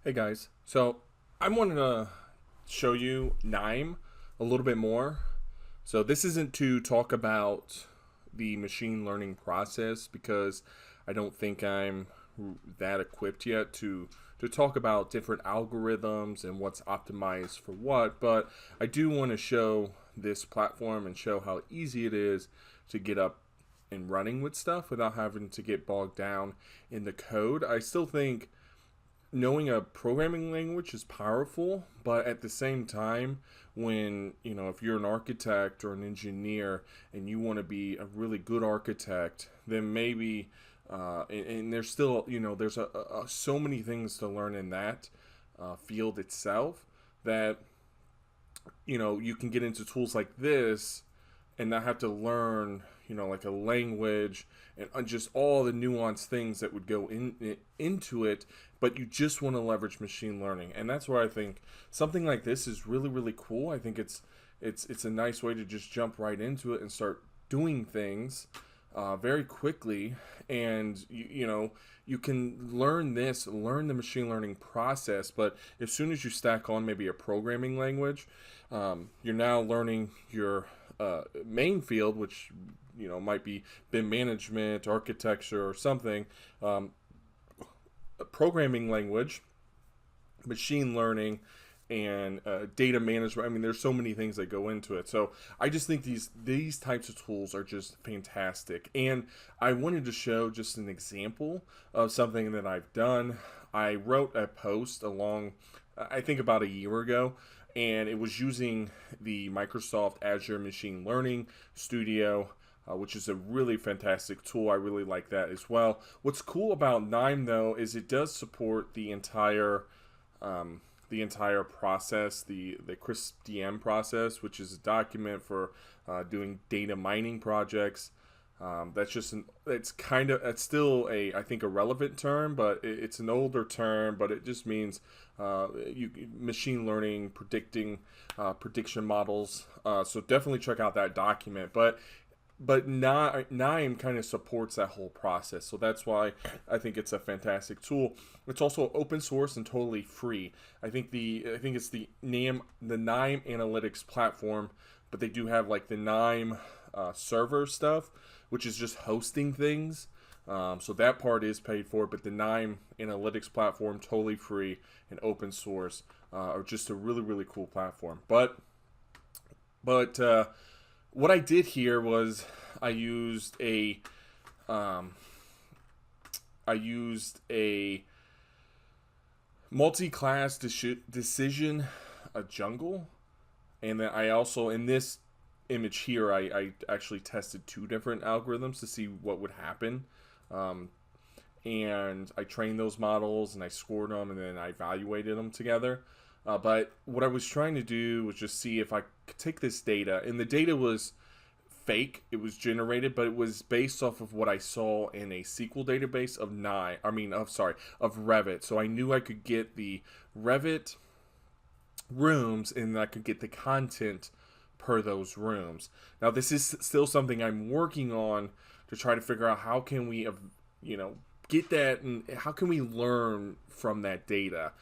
Hey guys, so I wanted to show you KNIME a little bit more. So this isn't to talk about the machine learning process because I don't think I'm that equipped yet to talk about different algorithms and what's optimized for what, but I do want to show this platform and show how easy it is to get up and running with stuff without having to get bogged down in the code. I still think knowing a programming language is powerful, but at the same time, when if you're an architect or an engineer and you want to be a really good architect, then maybe and there's still there's so many things to learn in that field itself that you can get into tools like this and not have to learn like a language and just all the nuanced things that would go into it, but you just want to leverage machine learning. And that's where I think something like this is really cool. I think it's a nice way to just jump right into it and start doing things very quickly. And you can learn the machine learning process, but as soon as you stack on maybe a programming language, you're now learning your main field, which might be BIM management, architecture, or something. A programming language, machine learning, and data management. I mean, there's so many things that go into it. So I just think these types of tools are just fantastic. And I wanted to show just an example of something that I've done. I wrote a post I think about a year ago, and it was using the Microsoft Azure Machine Learning Studio, which is a really fantastic tool. I really like that as well. What's cool about KNIME though is it does support the entire process, the CRISP-DM process, which is a document for doing data mining projects. It's still I think a relevant term, but it's an older term, but it just means machine learning, prediction models. So definitely check out that document. But KNIME kind of supports that whole process, so that's why I think it's a fantastic tool. It's also open source and totally free. I think it's the KNIME Analytics platform, but they do have like the KNIME server stuff, which is just hosting things. So that part is paid for, but the KNIME Analytics platform, totally free and open source, are just a really cool platform. But what I did here was I used a um, I used a multi-class decision, a jungle, and then I also in this image here I actually tested two different algorithms to see what would happen. Um, and I trained those models and I scored them and then I evaluated them together. But what I was trying to do was just see if I could take this data, and the data was fake. It was generated, but it was based off of what I saw in a SQL database of of Revit. So I knew I could get the Revit rooms and I could get the content per those rooms. Now this is still something I'm working on to try to figure out how can we, you know, get that and how can we learn from that data.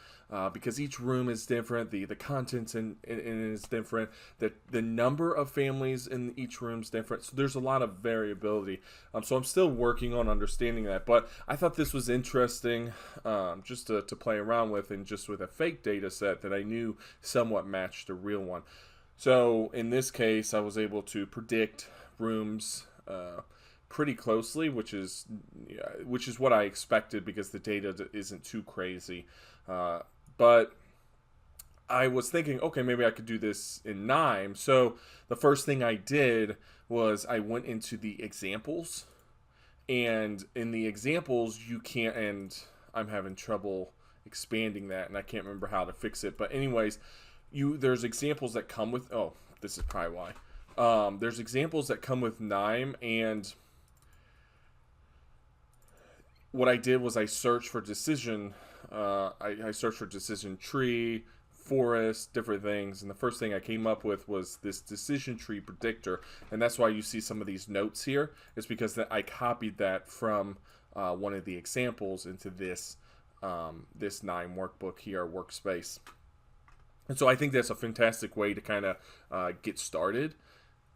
Because each room is different, the contents in is different, the number of families in each room is different. So there's a lot of variability. So I'm still working on understanding that. But I thought this was interesting, just to play around with, and just with a fake data set that I knew somewhat matched a real one. So in this case, I was able to predict rooms pretty closely, which is what I expected because the data isn't too crazy. But I was thinking, okay, maybe I could do this in KNIME. So the first thing I did was I went into the examples, and in the examples you can't, and I'm having trouble expanding that, and I can't remember how to fix it. But anyways, there's examples that come with. Oh, this is probably why. There's examples that come with KNIME, and what I did was I searched for decision. I searched for decision tree, forest, different things, and the first thing I came up with was this decision tree predictor, and that's why you see some of these notes here. It's because I copied that from one of the examples into this this KNIME workbook here, workspace. And so I think that's a fantastic way to kind of get started.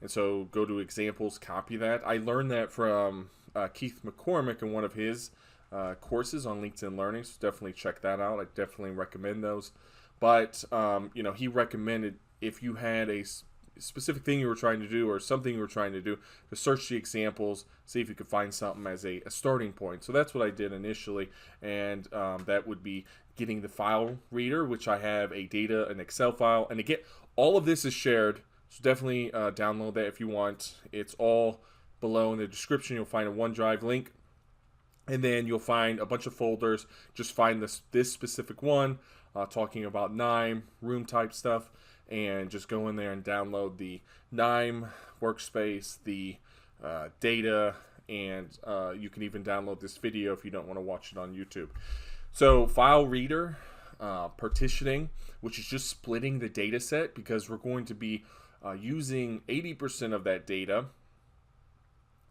And so go to examples, copy that. I learned that from Keith McCormick in one of his courses on LinkedIn Learning, so definitely check that out. I definitely recommend those. But, he recommended if you had a specific thing you were trying to do or something you were trying to do, to search the examples, see if you could find something as a starting point. So that's what I did initially, and that would be getting the file reader, which I have an Excel file. And again, all of this is shared, so definitely download that if you want. It's all below in the description. You'll find a OneDrive link, and then you'll find a bunch of folders. Just find this specific one, talking about KNIME, room type stuff, and just go in there and download the KNIME workspace, the data, and you can even download this video if you don't want to watch it on YouTube. So file reader, partitioning, which is just splitting the data set, because we're going to be using 80% of that data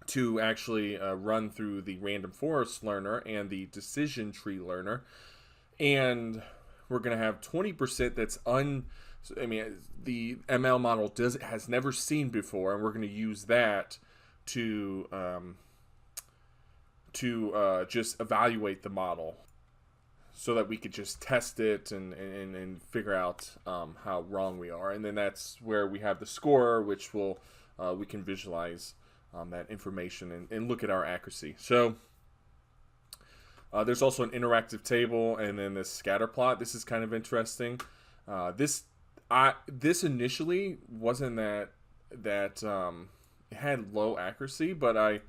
to actually run through the random forest learner and the decision tree learner. And we're going to have 20% that's the ML model has never seen before, and we're going to use that to just evaluate the model, so that we could just test it and figure out how wrong we are. And then that's where we have the score, which we can visualize that information and look at our accuracy. So there's also an interactive table, and then this scatter plot. This is kind of interesting. This initially wasn't that it had low accuracy, but I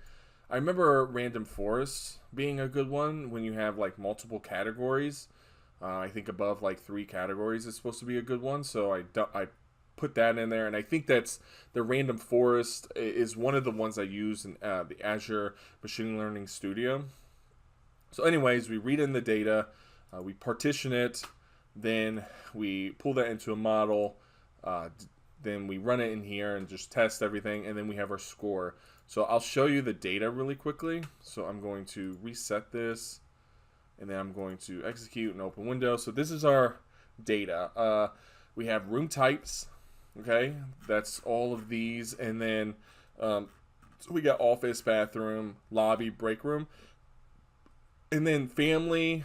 remember random forests being a good one when you have like multiple categories. I think above like 3 categories is supposed to be a good one. So I put that in there, and I think that's the random forest is one of the ones I use in the Azure Machine Learning Studio. So anyways, we read in the data, we partition it, then we pull that into a model, then we run it in here and just test everything, and then we have our score. So I'll show you the data really quickly. So I'm going to reset this, and then I'm going to execute and open window. So this is our data. We have room types, okay? That's all of these, and then so we got office, bathroom, lobby, break room, and then family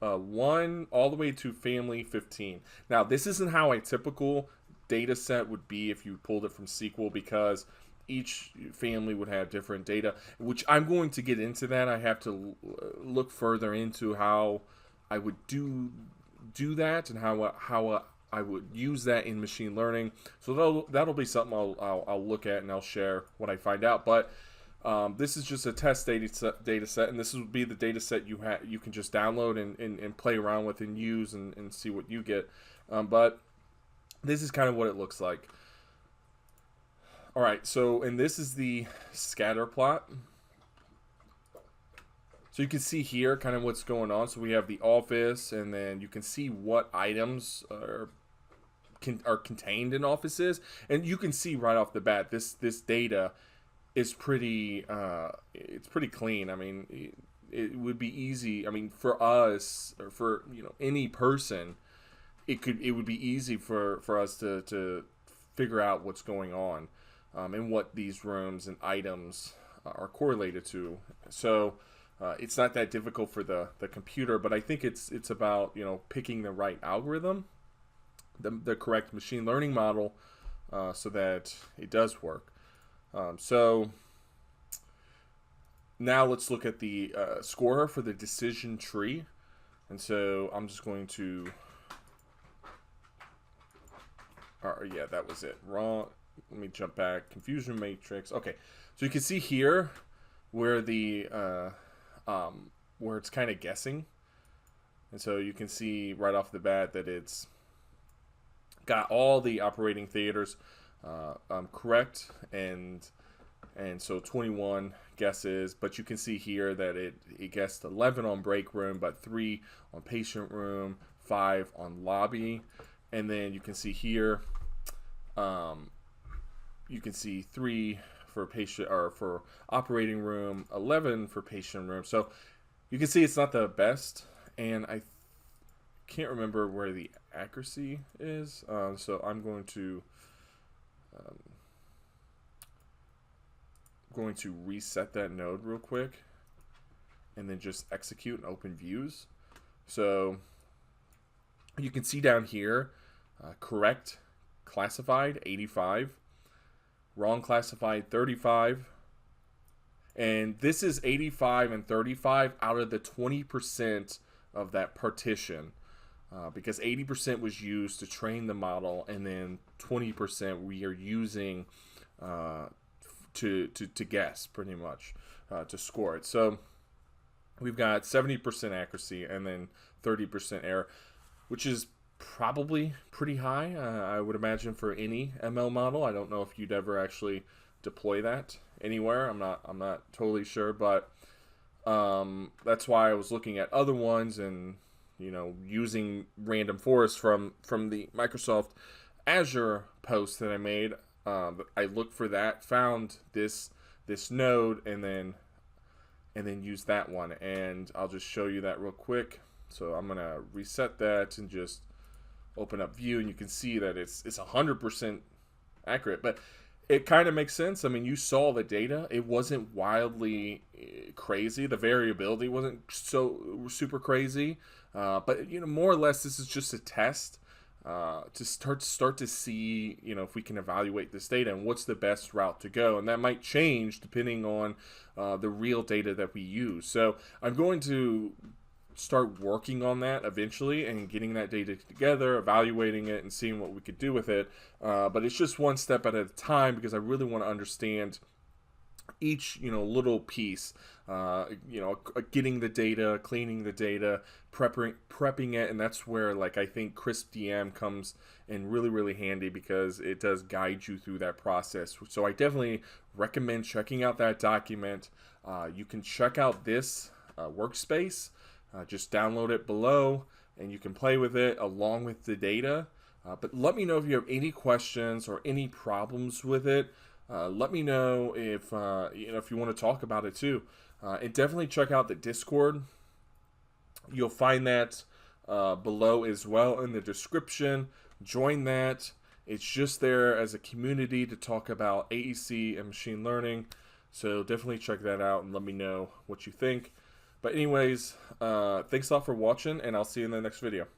1 all the way to family 15. Now this isn't how a typical data set would be if you pulled it from SQL, because each family would have different data, which I'm going to get into that. I have to look further into how I would do that, and how I would use that in machine learning. So that'll be something I'll look at, and I'll share what I find out. But this is just a test data set, and this would be the data set you can just download and play around with and use and see what you get. But this is kind of what it looks like. All right, so, and this is the scatter plot. So you can see here kind of what's going on. So we have the office, and then you can see what items are contained in offices. And you can see right off the bat, this data is pretty, it's pretty clean. I mean, it would be easy. I mean, for us, or for, any person, it would be easy for us to figure out what's going on, and what these rooms and items are correlated to. So it's not that difficult for the computer, but I think it's about picking the right algorithm, the correct machine learning model, so that it does work. So now let's look at the scorer for the decision tree. And so I'm just going to, yeah, that was it. Wrong. Let me jump back. Confusion matrix. Okay, so you can see here where the where it's kind of guessing, and so you can see right off the bat that it's got all the operating theaters correct, and so 21 guesses, but you can see here that it guessed 11 on break room, but 3 on patient room, 5 on lobby, and then you can see here you can see 3 for patient, or for operating room, 11 for patient room. So you can see it's not the best, and I can't remember where the accuracy is, so I'm going to reset that node real quick, and then just execute and open views. So you can see down here, correct classified 85, wrong classified 35, and this is 85 and 35 out of the 20% of that partition, because 80% was used to train the model, and then 20% we are using to guess, pretty much, to score it. So we've got 70% accuracy and then 30% error, which is probably pretty high, I would imagine, for any ML model. I don't know if you'd ever actually deploy that anywhere. I'm not totally sure, but that's why I was looking at other ones, and using random forest from the Microsoft Azure post that I made. I looked for that, found this node, and then use that one, and I'll just show you that real quick. So I'm gonna reset that and just open up view, and you can see that it's 100% accurate, but it kind of makes sense. I mean, you saw the data. It wasn't wildly crazy. The variability wasn't so super crazy, but more or less this is just a test to start to see if we can evaluate this data and what's the best route to go, and that might change depending on the real data that we use. So I'm going to start working on that eventually and getting that data together, evaluating it, and seeing what we could do with it. But it's just one step at a time, because I really want to understand each little piece, getting the data, cleaning the data, prepping it, and that's where I think Crisp DM comes in really handy, because it does guide you through that process. So I definitely recommend checking out that document. You can check out this workspace. Just download it below, and you can play with it along with the data. But let me know if you have any questions or any problems with it. Let me know if if you want to talk about it too. And definitely check out the Discord. You'll find that below as well in the description. Join that. It's just there as a community to talk about AEC and machine learning. So definitely check that out and let me know what you think. But anyways, thanks a lot for watching, and I'll see you in the next video.